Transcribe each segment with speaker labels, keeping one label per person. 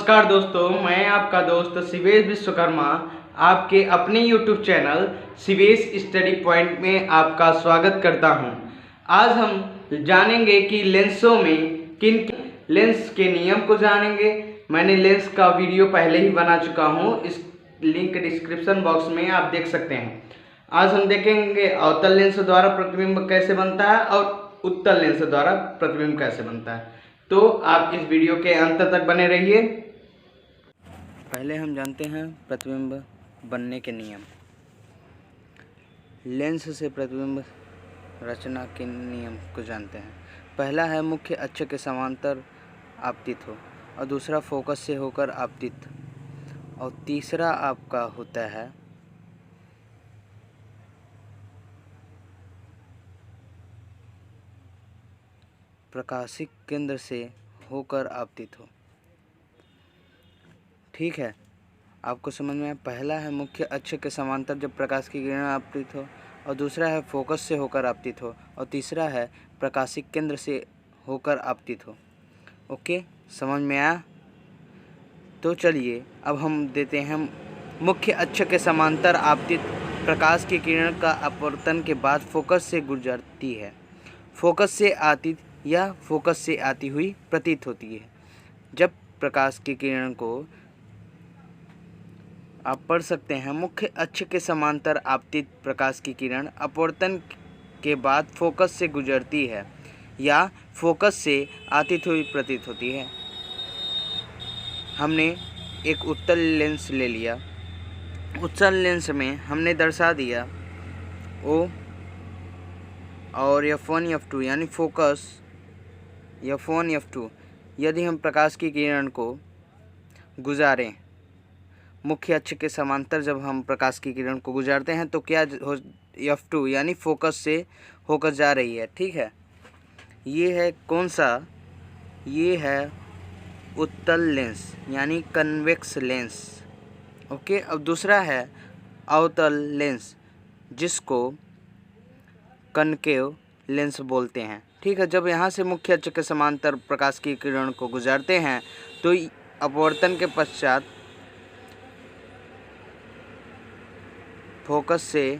Speaker 1: नमस्कार दोस्तों, मैं आपका दोस्त शिवेश विश्वकर्मा आपके अपने YouTube channel Shivesh study point में आपका स्वागत करता हूं। आज हम जानेंगे कि लेंसों में किन लेंस के नियम को जानेंगे। मैंने लेंस का वीडियो पहले ही बना चुका हूं, इस लिंक डिस्क्रिप्शन बॉक्स में आप देख सकते हैं। आज हम देखेंगे अवतल लेंस द्वारा प्रतिबिंब कैसे बनता है और उत्तल लेंस द्वारा प्रतिबिंब कैसे बनता है। तो आप इस वीडियो के अंत तक बने रहिए।
Speaker 2: पहले हम जानते हैं प्रतिबिंब बनने के नियम। लेंस से प्रतिबिंब रचना के नियम को जानते हैं। पहला है मुख्य अक्ष के समांतर आपतित हो, और दूसरा फोकस से होकर आपतित, और तीसरा आपका होता है प्रकाशिक केंद्र से होकर आपतित हो। ठीक है, आपको समझ में आया। पहला है मुख्य अक्ष के समांतर जब प्रकाश की किरण आपतित हो, और दूसरा है फोकस से होकर आपतित हो, और तीसरा है प्रकाशिक केंद्र से होकर आपतित हो। ओके, समझ में आया। तो चलिए अब हम देते हैं मुख्य अक्ष के समांतर आपतित प्रकाश की किरण का अपवर्तन के बाद फोकस से गुजरती है। फोकस से आतीत या फोकस से आती हुई प्रतीत होती है। जब प्रकाश की किरण को आप पढ़ सकते हैं, मुख्य अक्ष के समांतर आपतित प्रकाश की किरण अपवर्तन के बाद फोकस से गुजरती है या फोकस से आतीत हुई प्रतीत होती है। हमने एक उत्तल लेंस ले लिया। उत्तल लेंस में हमने दर्शा दिया O और F1 F2 यानी फोकस F1 F2। यदि हम प्रकाश की किरण को गुजारें मुख्य अक्ष के समांतर, जब हम प्रकाश की किरण को गुजारते हैं तो क्या हो, F2 यानी फोकस से होकर जा रही है। ठीक है, ये है कौन सा, ये है उत्तल लेंस यानी कन्वेक्स लेंस। ओके, अब दूसरा है अवतल लेंस जिसको कनकेव लेंस बोलते हैं। ठीक है, जब यहाँ से मुख्य अक्ष के समांतर प्रकाश की किरण को गुजारते हैं तो अपवर्तन के पश्चात फोकस से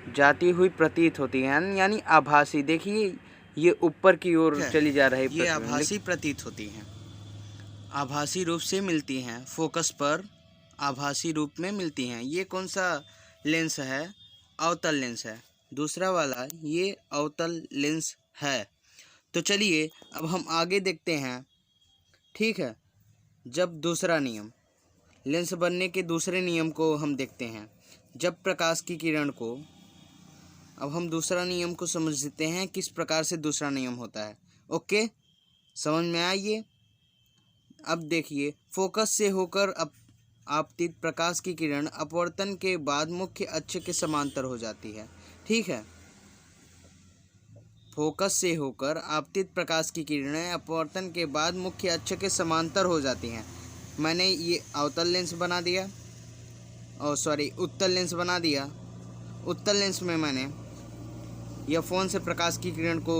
Speaker 2: जाती हुई प्रतीत होती है, यानी आभासी। देखिए ये ऊपर की ओर चली जा रही है, ये आभासी प्रतीत होती हैं, आभासी रूप से मिलती हैं, फोकस पर आभासी रूप में मिलती हैं। ये कौन सा लेंस है? अवतल लेंस है। दूसरा वाला ये अवतल लेंस है। तो चलिए अब हम आगे देखते हैं। ठीक है, जब दूसरा नियम, लेंस बनने के दूसरे नियम को हम देखते हैं। जब प्रकाश की किरण को, अब हम दूसरा नियम को समझते हैं, किस प्रकार से दूसरा नियम होता है। ओके, समझ में आइए। अब देखिए, फोकस से होकर आपतित प्रकाश की किरण अपवर्तन के बाद मुख्य अक्ष के समांतर हो जाती है। ठीक है, फोकस से होकर आपतित प्रकाश की किरणें अपवर्तन के बाद मुख्य अक्ष के समांतर हो जाती हैं। मैंने ये अवतल लेंस बना दिया, और उत्तल लेंस बना दिया। उत्तल लेंस में मैंने F1 से प्रकाश की किरण को,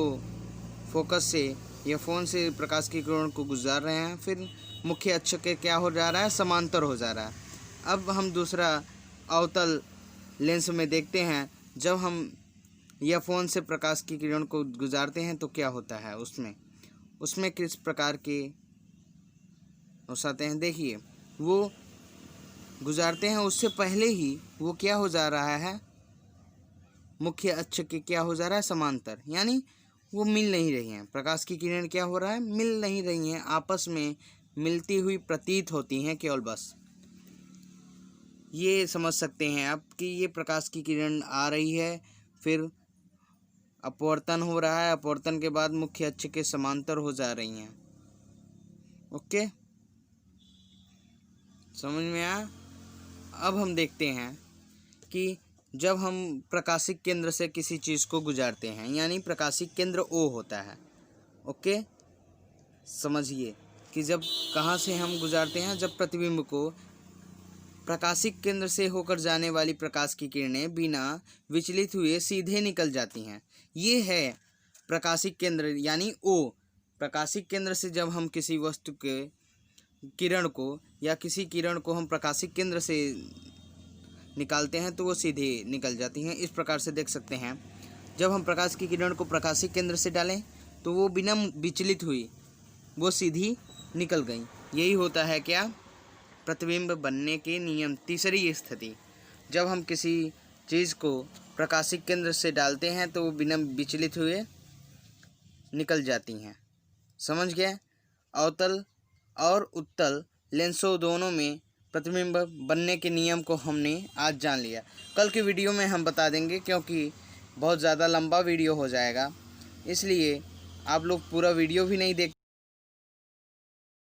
Speaker 2: फोकस से F1 से प्रकाश की किरण को गुजार रहे हैं, फिर मुख्य अक्ष के क्या हो जा रहा है, समांतर हो जा रहा है। अब हम दूसरा अवतल लेंस में देखते हैं, जब हम F1 से प्रकाश की किरण को गुजारते हैं तो क्या होता है, उसमें किस प्रकार के आते हैं। देखिए, वो गुजारते हैं उससे पहले ही वो क्या हो जा रहा है, मुख्य अक्ष के क्या हो जा रहा है, समांतर, यानी वो मिल नहीं रही हैं। प्रकाश की किरण क्या हो रहा है, मिल नहीं रही हैं, आपस में मिलती हुई प्रतीत होती हैं केवल। बस ये समझ सकते हैं आप कि ये प्रकाश की किरण आ रही है, फिर अपवर्तन हो रहा है, अपवर्तन के बाद मुख्य अक्ष के समांतर हो जा रही हैं। ओके, समझ में आया। अब हम देखते हैं कि जब हम प्रकाशिक केंद्र से किसी चीज़ को गुजारते हैं, यानी प्रकाशिक केंद्र O होता है। ओके, समझिए कि जब कहाँ से हम गुजारते हैं, जब प्रतिबिंब को प्रकाशिक केंद्र से होकर जाने वाली प्रकाश की किरणें बिना विचलित हुए सीधे निकल जाती हैं। ये है प्रकाशिक केंद्र यानी O। प्रकाशिक केंद्र से जब हम किसी वस्तु के किरण को या किसी किरण को हम प्रकाशिक केंद्र से निकालते हैं तो वो सीधे निकल जाती हैं। इस प्रकार से देख सकते हैं, जब हम प्रकाश की किरण को प्रकाशिक केंद्र से डालें तो वो बिना विचलित हुई वो सीधी निकल गई। यही होता है क्या, प्रतिबिंब बनने के नियम। तीसरी स्थिति, जब हम किसी चीज़ को प्रकाशिक केंद्र से डालते हैं तो वो बिना विचलित हुए निकल जाती हैं। समझ गए? अवतल और उत्तल लेंसों दोनों में प्रतिबिंब बनने के नियम को हमने आज जान लिया। कल की वीडियो में हम बता देंगे, क्योंकि बहुत ज़्यादा लंबा वीडियो हो जाएगा, इसलिए आप लोग पूरा वीडियो भी नहीं देख